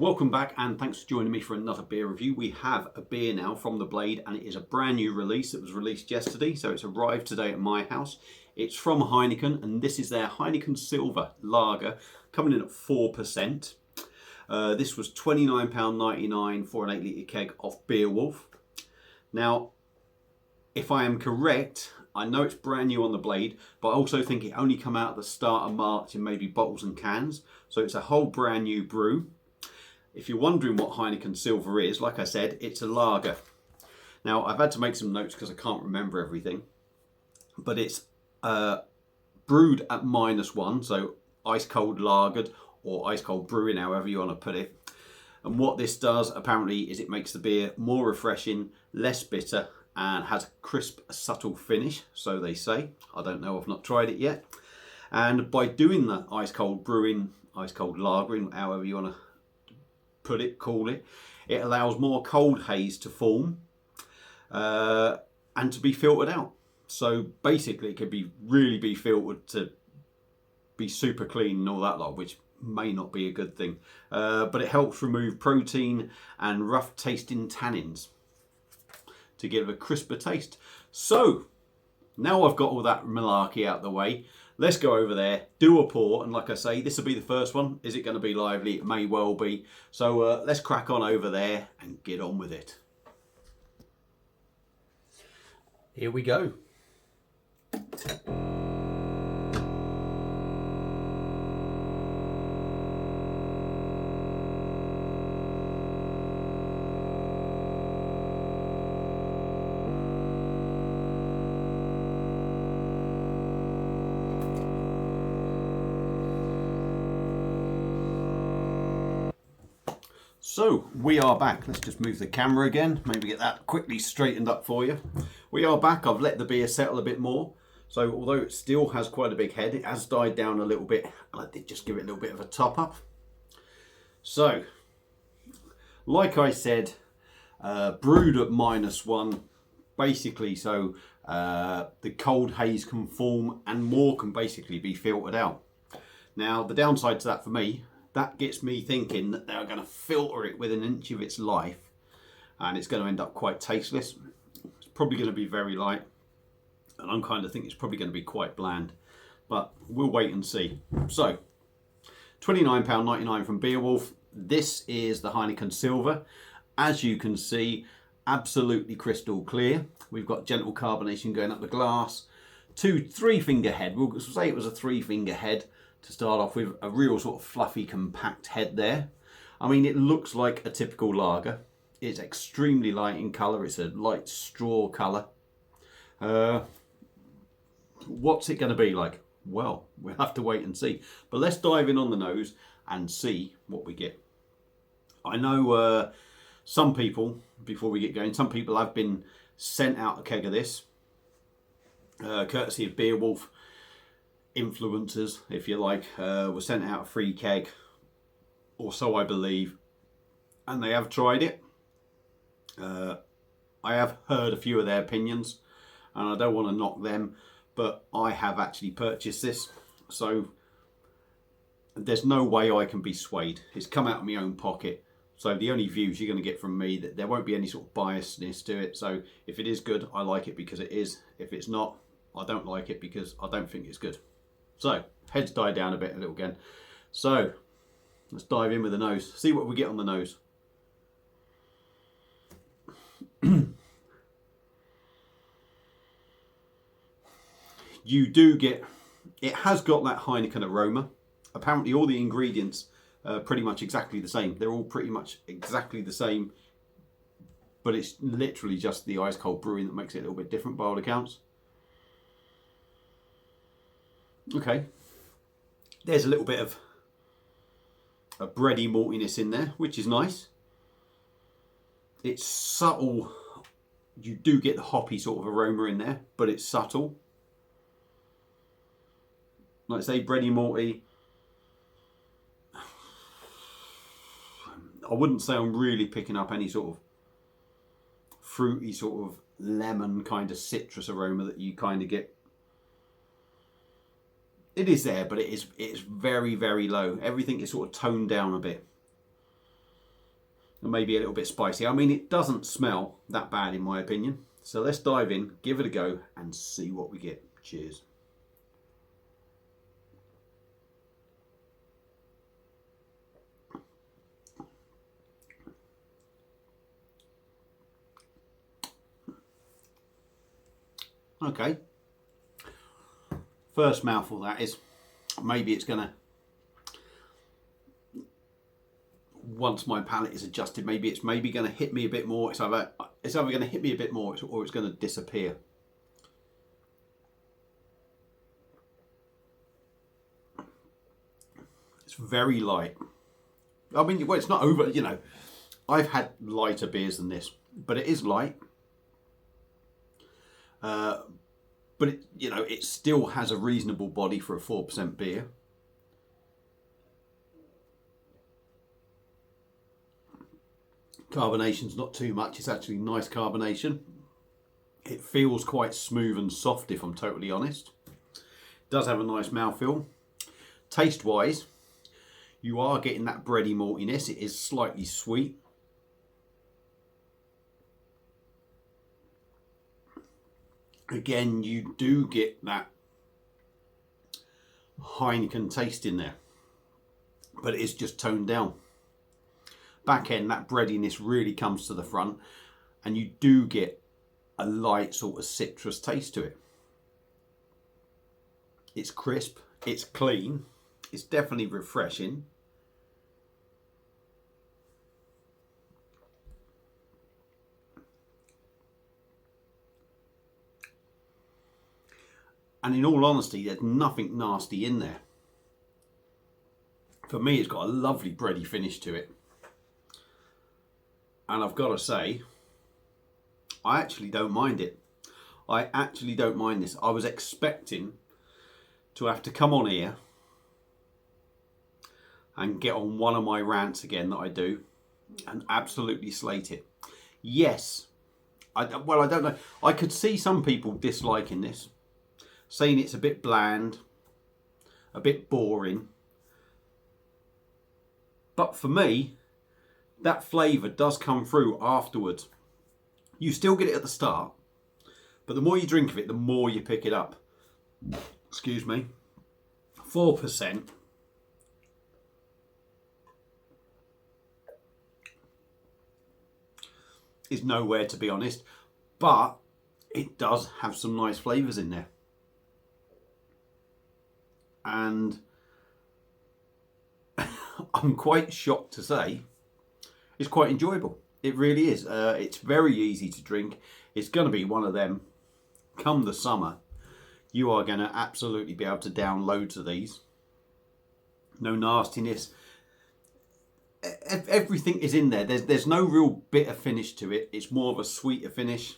Welcome back and thanks for joining me for another beer review. We have a beer now from the Blade and it is a brand new release that was released yesterday, so it's arrived today at my house. It's from Heineken and this is their Heineken Silver Lager, coming in at 4%. This was £29.99 for an 8 litre keg of Beowulf. Now, if I am correct, I know it's brand new on the Blade, but I also think it only came out at the start of March in maybe bottles and cans, so it's a whole brand new brew. If you're wondering what Heineken Silver is, like I said, it's a lager. Now, I've had to make some notes because I can't remember everything. But it's brewed at -1, so ice cold lagered or ice cold brewing, however you want to put it. And what this does, apparently, is it makes the beer more refreshing, less bitter, and has a crisp, subtle finish, so they say. I don't know, I've not tried it yet. And by doing the ice cold brewing, ice cold lagering, however you want to call it, it allows more cold haze to form and to be filtered out. So basically it could really be filtered to be super clean and all that lot, which may not be a good thing. But it helps remove protein and rough tasting tannins to give a crisper taste. So now I've got all that malarkey out the way, let's go over there, do a pour, and like I say, this will be the first one. Is it going to be lively? It may well be. So let's crack on over there and get on with it. Here we go. So we are back. Let's just move the camera again, maybe get that quickly straightened up for you. We are back. I've let the beer settle a bit more. So although it still has quite a big head, it has died down a little bit. I did just give it a little bit of a top up. So, like I said, brewed at -1, basically, so the cold haze can form and more can basically be filtered out. Now, the downside to that for me, that gets me thinking that they're going to filter it within an inch of its life and it's going to end up quite tasteless. It's probably going to be very light and I'm kind of thinking it's probably going to be quite bland, but we'll wait and see. So, £29.99 from Beowulf. This is the Heineken Silver. As you can see, absolutely crystal clear. We've got gentle carbonation going up the glass. 3 finger head. We'll say it was a 3 finger head. To start off with, a real sort of fluffy, compact head there. I mean, it looks like a typical lager. It's extremely light in colour. It's a light straw colour. What's it going to be like? Well, we'll have to wait and see. But let's dive in on the nose and see what we get. I know some people, before we get going, some people have been sent out a keg of this, courtesy of Beowulf. Influencers, if you like, were sent out a free keg, or so I believe, and they have tried it. I have heard a few of their opinions, and I don't want to knock them, but I have actually purchased this, so there's no way I can be swayed. It's come out of my own pocket, so the only views you're going to get from me, that there won't be any sort of biasness to it. So if it is good, I like it because it is. If it's not, I don't like it because I don't think it's good. So, heads die down a little again. So, let's dive in with the nose. See what we get on the nose. You do get, it has got that Heineken aroma. Apparently all the ingredients are pretty much exactly the same. They're all pretty much exactly the same. But it's literally just the ice cold brewing that makes it a little bit different by all accounts. Okay, there's a little bit of a bready maltiness in there, which is nice. It's subtle. You do get the hoppy sort of aroma in there, but it's subtle. Like I say, bready malty. I wouldn't say I'm really picking up any sort of fruity, sort of lemon kind of citrus aroma that you kind of get. It is there, but it's very, very low. Everything is sort of toned down a bit. and maybe a little bit spicy. I mean, it doesn't smell that bad in my opinion. So let's dive in, give it a go, and see what we get. Cheers. Okay. First mouthful, that is. Maybe it's gonna, once my palate is adjusted, maybe it's gonna hit me a bit more. It's either gonna hit me a bit more, or it's gonna disappear. It's very light. I mean, well, it's not over, you know, I've had lighter beers than this, but it is light. But it, you know, it still has a reasonable body for a 4% beer. Carbonation's not too much. It's actually nice carbonation. It feels quite smooth and soft, if I'm totally honest. It does have a nice mouthfeel. Taste-wise, you are getting that bready maltiness. It is slightly sweet. Again, you do get that Heineken taste in there, but it is just toned down. Back end, that breadiness really comes to the front, and you do get a light sort of citrus taste to it. It's crisp, it's clean, it's definitely refreshing. And in all honesty, there's nothing nasty in there. For me, it's got a lovely bready finish to it. And I've got to say, I actually don't mind it. I actually don't mind this. I was expecting to have to come on here and get on one of my rants again that I do and absolutely slate it. Yes, well, I don't know. I could see some people disliking this, saying it's a bit bland, a bit boring. But for me, that flavour does come through afterwards. You still get it at the start, but the more you drink of it, the more you pick it up. Excuse me. 4%. Is nowhere, to be honest, but it does have some nice flavours in there. And I'm quite shocked to say it's quite enjoyable. It really is. It's very easy to drink. It's going to be one of them. Come the summer, you are going to absolutely be able to down loads of these. No nastiness. Everything is in there. There's no real bitter finish to it. It's more of a sweeter finish.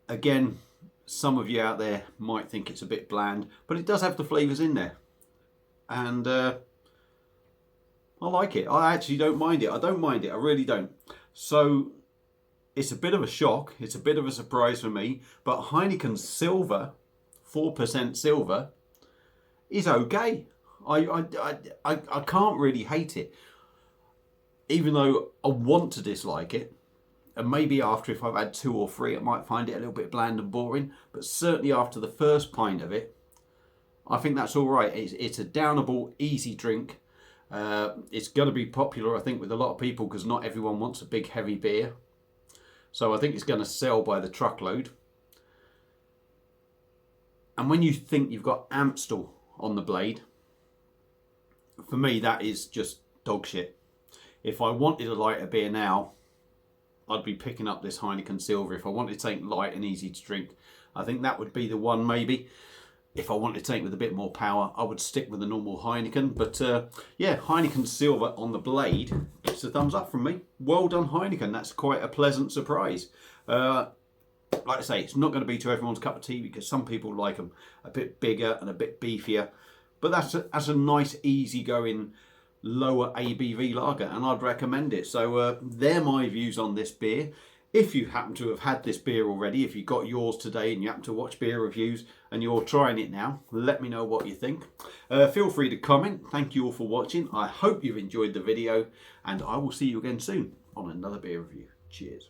Again, some of you out there might think it's a bit bland, but it does have the flavours in there. And I like it. I actually don't mind it. I don't mind it. I really don't. So it's a bit of a shock. It's a bit of a surprise for me. But Heineken Silver, 4% silver, is okay. I can't really hate it. Even though I want to dislike it. And maybe after, if I've had 2 or 3, I might find it a little bit bland and boring. But certainly after the first pint of it, I think that's all right. It's a downable, easy drink. It's going to be popular, I think, with a lot of people because not everyone wants a big, heavy beer. So I think it's going to sell by the truckload. And when you think you've got Amstel on the blade, for me, that is just dog shit. If I wanted a lighter beer now, I'd be picking up this Heineken Silver. If I wanted to take light and easy to drink, I think that would be the one maybe. If I wanted to take with a bit more power, I would stick with the normal Heineken. But yeah, Heineken Silver on the blade gets a thumbs up from me. Well done, Heineken. That's quite a pleasant surprise. Like I say, it's not going to be to everyone's cup of tea because some people like them a bit bigger and a bit beefier. But that's a nice, easy-going, lower ABV lager, and I'd recommend it. So they're my views on this beer. If you happen to have had this beer already, if you got yours today and you happen to watch beer reviews and you're trying it now, let me know what you think. Feel free to comment. Thank you all for watching. I hope you've enjoyed the video, and I will see you again soon on another beer review. Cheers.